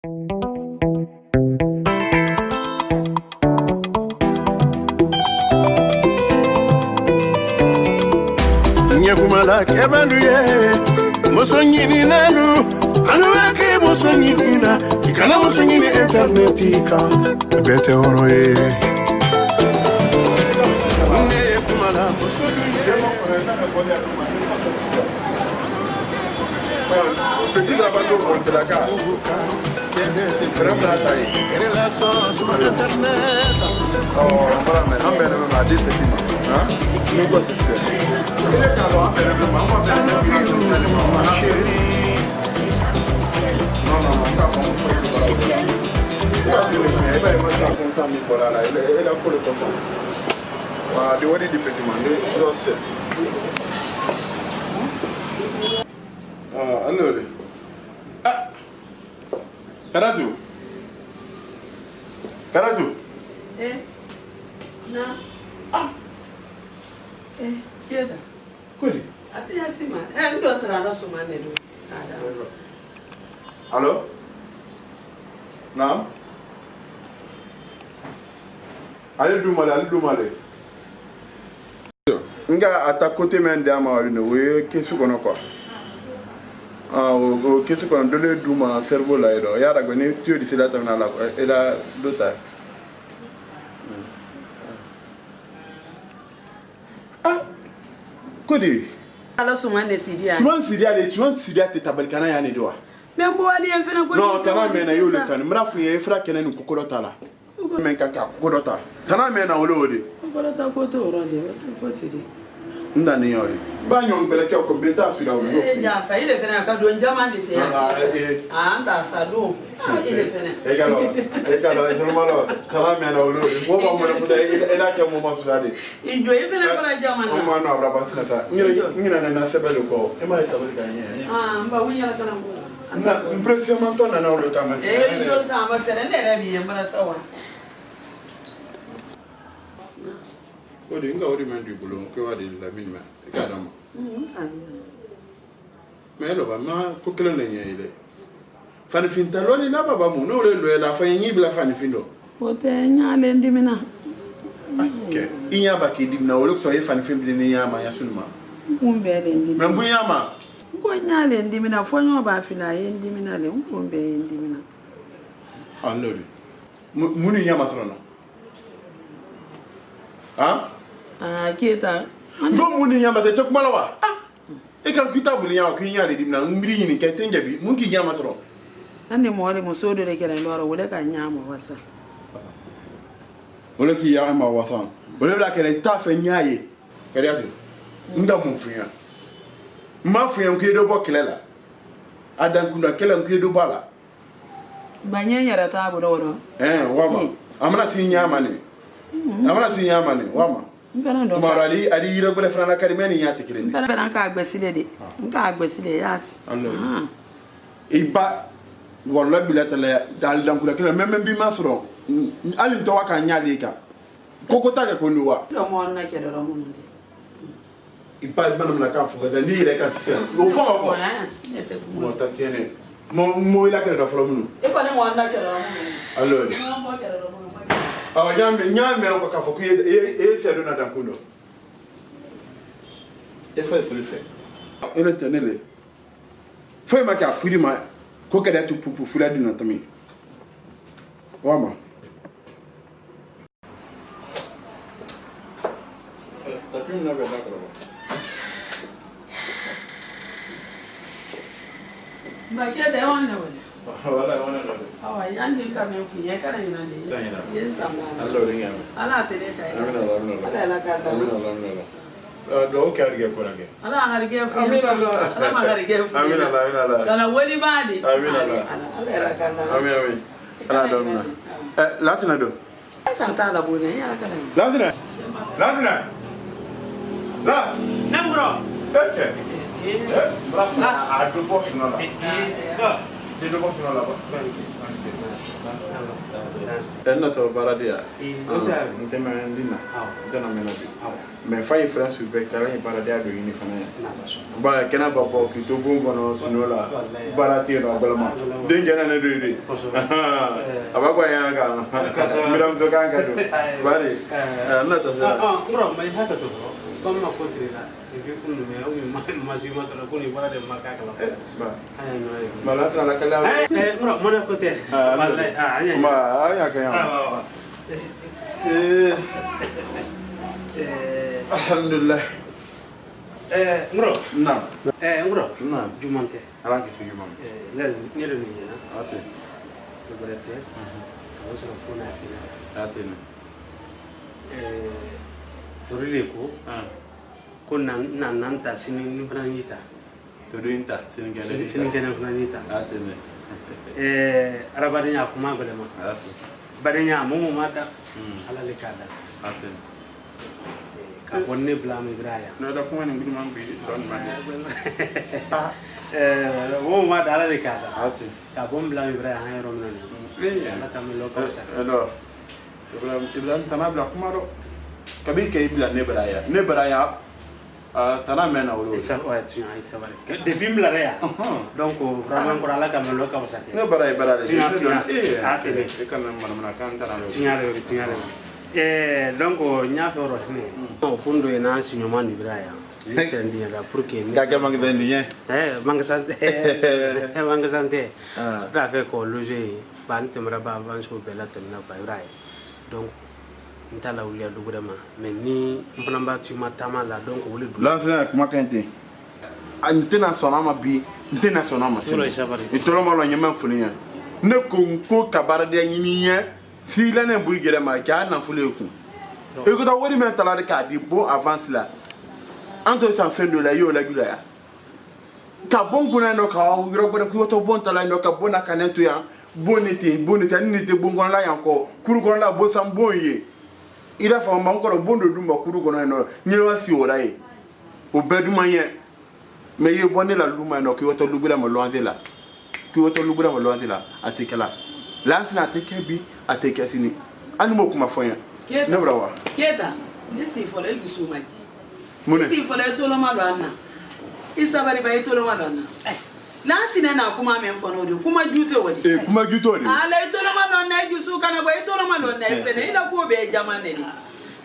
Nyakumala kebanduye Mosongini nanu Anuweke mosongini na Ikana mosongini internetika Bete oroye Nyakumala mosongini Petit abandon pour la gare. Vraiment la taille. Relation sur internet. Oh, voilà, mais on m'a dit c'est nous quoi c'est ça. Il est alors on Ma chérie. Non, on va pas il a pour le comme ça. De what est petit man, allora. Karatu. Karatu. Na. Kieda. Kweli? Ati yasima. Ndo trana sumane do. Ada. Allô? Naam. Allez dumale. Nga à ta côté men dama walino we kesu kono quoi. Qu'est-ce qu'on a donné d'où mon cerveau là? Il y a des tuyaux d'ici là, et là, l'autre. Ah, quoi dit? Alors, souvent, les Syriens. Souvent, Syria, t'es tabalkana ya nedoa. Mais bon, allez, on fait un coup. Non, t'as même un yo le can. M'rafu y frère kenen kukolota là. Men kaka kukolota. T'as même un olode. Kukolota koto orande, faut Syrie. Ndani yori. Banyo mbeleke ko beta sura wo. Ja, fa ile fena ka do njama ndete ya. Anta salo. Ile fena. Ekalo, normal. Tala me na wolo. Wo ba mo na futa ila ke mo masu sade. Injo ile fena para jama na. Mo na abra basina sa. Ngira na sebelo ko. E ma tabali ka nye. Mba winya la kana ngo. Na impression to na na wolo kama. Injo sa ma fena ndera bi mbara sawa. Odi nga odi mendi bulo ko wadi la minma e kadama me lo ba ma ko kelen le nyele fani fintaloni na baba mu no le la fa nyi bla fani findo Ote nyale ndimina okay inya ba ki dimna wolo to e fani fimbi ni nyama ya sunma kumbele ndimina me bu nyama ko nyale ndimina fonyo ba fila ye ndimina le kumbe ndimina allori muni nyama sona ha Kieta. Ndo muni nyama se chok malawa. E kan kita buli nyama ku nyale dimna mbiri ni ka tenja bi mun ki nyama soro. Ande mo wale mo sodo le kera ndoro wole ka nyama wasa. Wole ki ya ma wasa. Wole la kera ta fe nyaaye. Kere atu. Nda mun funya. Ma funya ku edo bo kelela. Adan kuna kela ku edo bala. Banye yara ta bu do. Wama. Amana si nyama ni. Amana si nyama ni wama. Tomorrow ali yira bole frana karimeni nyati kirindi. Bana ka agbesile de. Nka agbesile yati. Allah. Iba wala bilata la dal dankula kila même bi masro. Ali to waka nyali ka. Koko taka ko nduwa. Do mo na ke do mo nde. Iba banam na ka fuga da ni re ka sisa. Lo fo ko. Mo ta tiene. Mo ila ke do folo munu. E pa ne mo na ke do mo. Allah. Mo ke do mo. Nyame ko ka fo ku e se do na dankundo. E fa e le fait. Ele tenele. Foi ma ka furi ma ko kada tu pupu fura di na tami. Wama. Tapi na be na ko. Ba ke da won ne wala. Wala wana no. Awa yandi ka men fu ye kana ina de. Yen samana. Allah ringa. Ala tele kai. Amina. Ala la ka da. Amina. Do ka rige ko rage. Ala harige fu. Amina. Ala ma harige fu. Amina. Kana wani badi. Amina. Ala la ka da. Amina. Ala do na. Latina do. Asa ta la bone ya la ka da. Latina. Las. Nembro. Eke. Bravo. A do boss no la. Ti do boss no la ba. En to baradia. Ntema ndina. Ntena menabi. Mais faille France avec la baradia do yini fana. Ba kena ba bo ki to bongo no sino la. Barati no balma. Dengena na do ide. Abagwa yanga. Miram to kanga do. Bari. Na to sa. Bro, mai haka to. Bamma ko trila. Ibi kun me o masi ma to ko ni bara de makaka la. Ba. Ay no. Mala tra la kala. Bro, mana ko te. Wallahi anya. Ma aya kaya. Alhamdulillah. Bro. Naam. Bro. Naam. Jumante. Ala ki fi jumam. Lel ni le ni na. Ate. Ko berete. Ko so ko na ki. Ate ne. Torile ko. Ko nan ta sinin ni fana ni ta. To do inta sinin gane. Sinin gane fana ni ta. Ate ne. Arabadinya kuma balema. Ate. Badenya mo ma da. Ala le kada. Ate. Ka wonne blame ibraya. No da kuma ni ngudum am bi son ma. Mo ma da ala le kada. Ate. Ka bon blame ibraya ha yoro non. Ala ka me lo ka sa. Alors. Ibrahim tanabla kuma do. Kabi ke ibla ne baraya. Tana mena wolo. Isa o ya tunya isa bare. Depuis mla ya. Donc vraiment pour ala ka me lo ka sa. Ne baraya. Ate le. E kan mana kan tana. Tunya le. Donc nya foro ne. O pundo ena signoma ni braya. Tendi la pour que Gaga mang dendi hein. Mangasante. Mangasante. Da fe ko loger ban temra ba ban so bela temna ba braya. Donc ntala ulia dugurema mais ni mpanamba tu matama la donc wole du Lansina kuma kente. Antena sonama bi, ntena sonama se. E tolo malo nyama fulinya. Ne ko kabara de nyiniye. Si la ne bu gere ma ka na fule ku. E ko ta wori men tala de ka di bon avance là. Anto sa fin de la yo la gula ya. Ka bon kuna ndo ka wiro ko ko to bon tala ndo ka bona kaneto ya. Bonete ni te bon kon la yanko. Kuru kon la bo sam boye. Ida fa ma ngoro bondo dumba kuru kono no nyewa si ora e o beduma ye me ye bonne la luma no ki woto lugura mo loanzela atekela lansina atekebi atekesini ani mo kuma fonya ne brawa Keta nisi fole igisu maji mune nisi fole tolo malwana isabari ba tolo malwana lansina na kuma men fono de kuma jute wodi kuma juto ni ala tolo malwana igisu kana ba tolo malwana ifene ila ko be jamane ni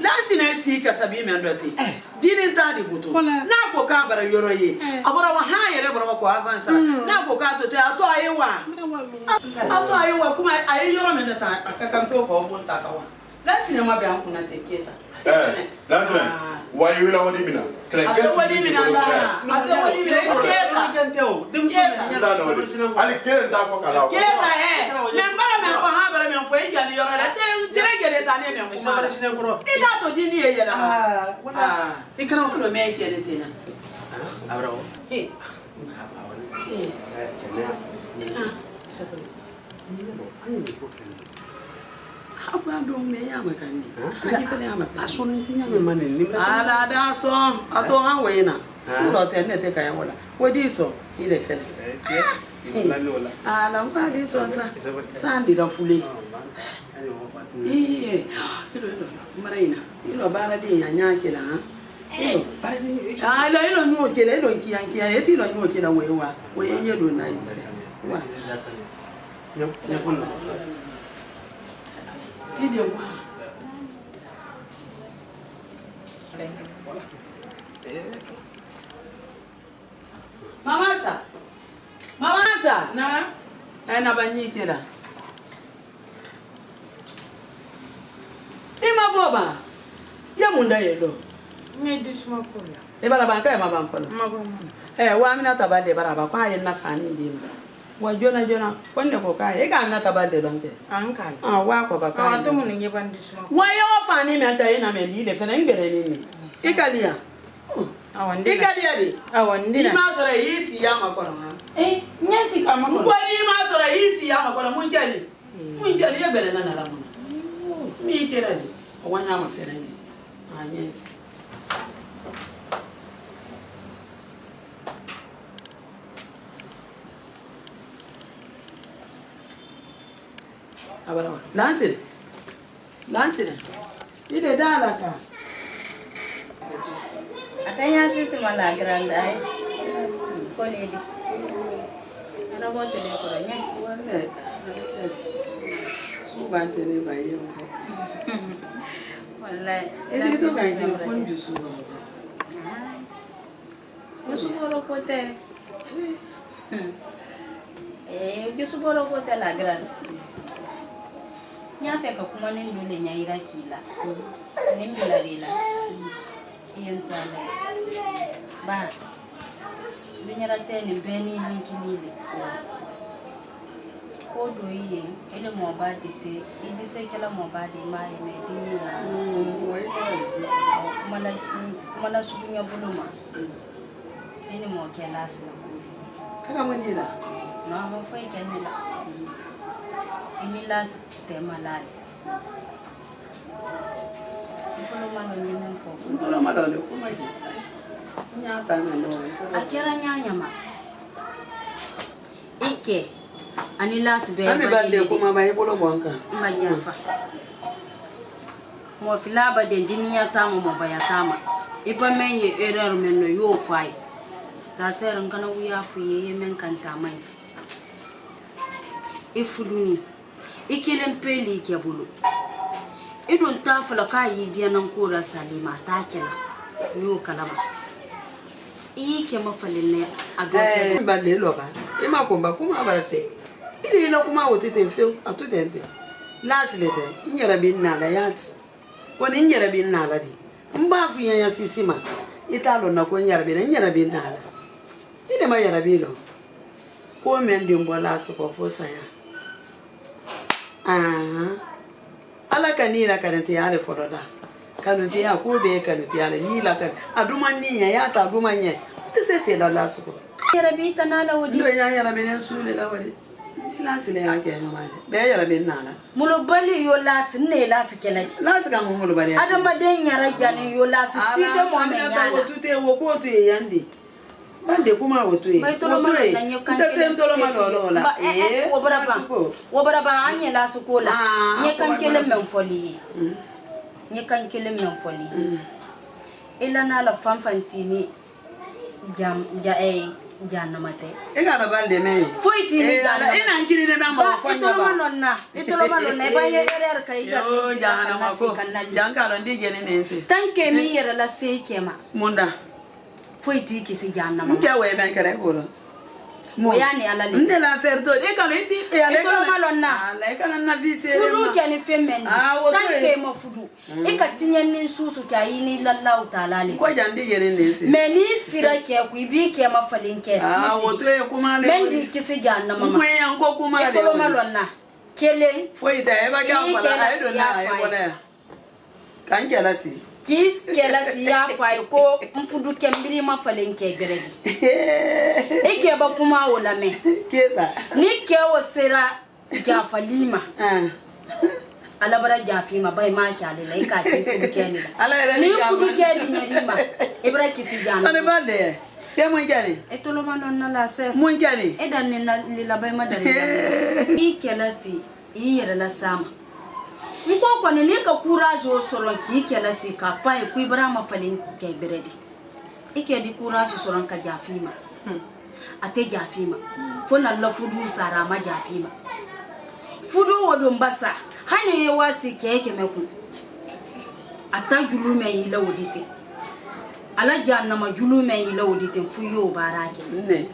lansina si kasabi men dote dinin ta di buto na ko ka bara yoro ye abora wa ha yere bara ko avansa na ko ka to te ato ayewa kuma ayi yoro men ta akaka mfe ko bonta kawa lansina ma be an kuna te Keta lansina wa yula wodi mina wadi mina la wadi mina Keta ali kelen ta fo kala Keta men bara men ko ha bara men fo e jani yoro la tere gele ta ne men ko Isa bare sinen koro. ida to dini e yela wala. ikana ko me kele tena Abrao. Apa dong me ya makani aki tele ama Aso na tinya me mane nimra. ala da so ato han weina suro se ne te kan wala wodi so ile fele ala ngwa di so sandi da fule ilo maraina ilo bara di yanya kila ha ilo nyo kila ilo kiyankia eti ilo nyo kila wewa weyenye do nice wa Nyakuna. Kidi wa Mamasa na na banyikira Ima boba ya munda yedo Me disma kola. e bara ba kai ma ban folo Magoma. wa amina tabale bara ba kwa yin na fani ndima wa jona kwande ko kai e ga amina tabale donke Ankal. wa ko ba kai To mun nge ban disma. wa ya wa fani me ta ina me li le fena ngere ni ikalia ikalia di Awandina. ma sore yisi ya makono ha Nyasi kama ko ni ma sore yisi ya makono mun jali ya bele na la mun mi kera di o wanya ma fere ndi anyesi abara lansire ile dala ka atanya siti mala grande ay ko ledi ana mo tele ko nya wala su ba tele ba yo wallahi ele to ga telefon ju su ba Yo boro kote yo boro kote la grande nya fe ka kuma nin dole nya ira kila nin bila rila yen tale ba dunya rate ni beni hankilile ko do yi ele mo ba dise idise kala mo ba de ma e me dini ya mala subunya buluma ene mo kala sala ko aka manyela na mo foi kenela ini las temalali ipolo malo nyemen fo ndolo malole ko maji nyata na lo akira nyanya ma ike ani las be ami bande ko mama ipolo bonka manyafa mo filaba de diniya tama mo bayatama ipa menye error menno yo fai ga ser ngana wuya fuye yemen kanta mai ifuluni ikelen peli kebulu idon tafala kai dianan kora salima takela yo kalama ike mafalin ne adoke bande lo ba ima komba kuma barase ile ina kuma wotete feu atutente laslete inyara bin nala yati woni inyara bin nala di mba fu ya sisima italo na ko inyara bin nala ine ma yara bilo ko men di mbola su ko fosa ya ala kanira kanete ale foroda kanute ya ko be kanute ale ni la kan aduma ni ya ta aduma nye tese la la su ko yara bi tanala wodi ndo ya yara bin sule la wodi la sile ya ke no male be yara bin nala mulo bali yo las ne las keladi las ga mo mulo bali adama den yara jani yo las side mo me nyala nyala tute wo ko to yandi bande kuma woto e ita sem tolo malolo la wobaraba anye la sukola nye kan kele men foli ila na la fanfantini janna mate e ga la balde me foiti ni janna ina nkiri ne ma fanya ba itolo malonna ba ye erer kai da yo janna ma ko janka lo ndige ne nense tanke mi yere la sekema munda foiti kisi janna ma nke we ben kare ko mo yani ala le nde la faire to e kala iti e ale itolo malonna ala e kala na vise fudu kani femen tanke ma fudu e ka tinyen susu ka yini lallahu ta'ala le ko jandi yere nense meni sira ke ku ibi ke ma falin ke sisi woto e kuma le mendi kisi janna mama ko yan ko kuma le itolo malonna kele foi da e ba ka fala ai do na e bona kan kala si kis kela siya fay ko mfudu kembiri ma falen ke beredi ike ba kuma wala me keta ni ke o sera jafalima ala bara jafima bay ma kyale la ika ti fudu keni ala ni fudu keni nyarima ibra kisi jana ane bande ke mon kani etolo manon na la se mon kani edan ni na lila bay ma dare ikela si iyere la sama nko ko ne ka courage o soron ki kela si ka fa e ku ibrahima falin ke beredi ike di courage soron ka jafima ate jafima fo na la fudu sara ma jafima fudu wodon basa hane wasi ke meku ata julume yi lawdite ala jannama julume yi lawdite fu yo barake ne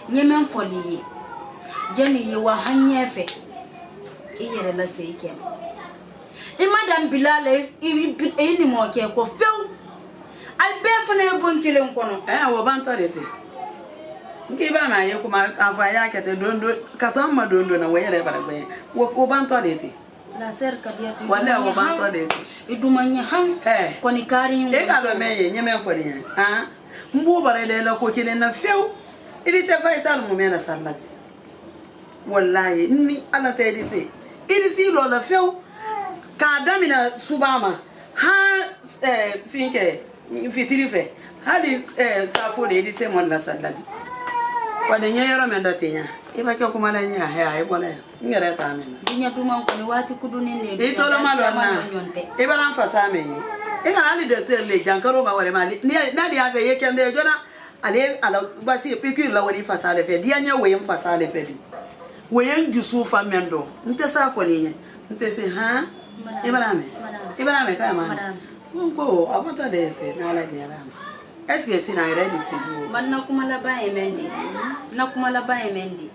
nyemen foliye jeni yi wa hanyefe iyere la seikem e madam bilale ni mo ke ko few albe fana bonkelen kono wo banto dete ngi ba ma ye kuma afa ya kete dondo katon ma dondo na wayere bara be wo banto dete la ser kadiatu wala wo banto dete idumanya han koni kari e ka lo meye nyeme fori ya mbu bare le la ko kelen na few ili se fa isal mo mena sallat wallahi ni ala te dise ili si lo la few ka damina subama ha finke fitiri fe hali safo le dise mo la sallabi wala nyero men date nya Iba ke kuma na nya he ai bona ngere ta me Dinya duman ko ni wati kuduni ne. Ito lo malo na. Iba na fasa me yi. Inga ali docteur le jankaro ma wale mali. Na dia fe ye kende jona ale ala basi piqûre la wali fasa le fe. Dia nya we fasa le fe bi. We ngisu fa mendo. Nte sa fo ni nte se ha. Iba na me ka ma. Nko abata de fe na la dia la. Est-ce que c'est na ready si vous? Man na kuma la ba emendi. Na kuma la ba emendi.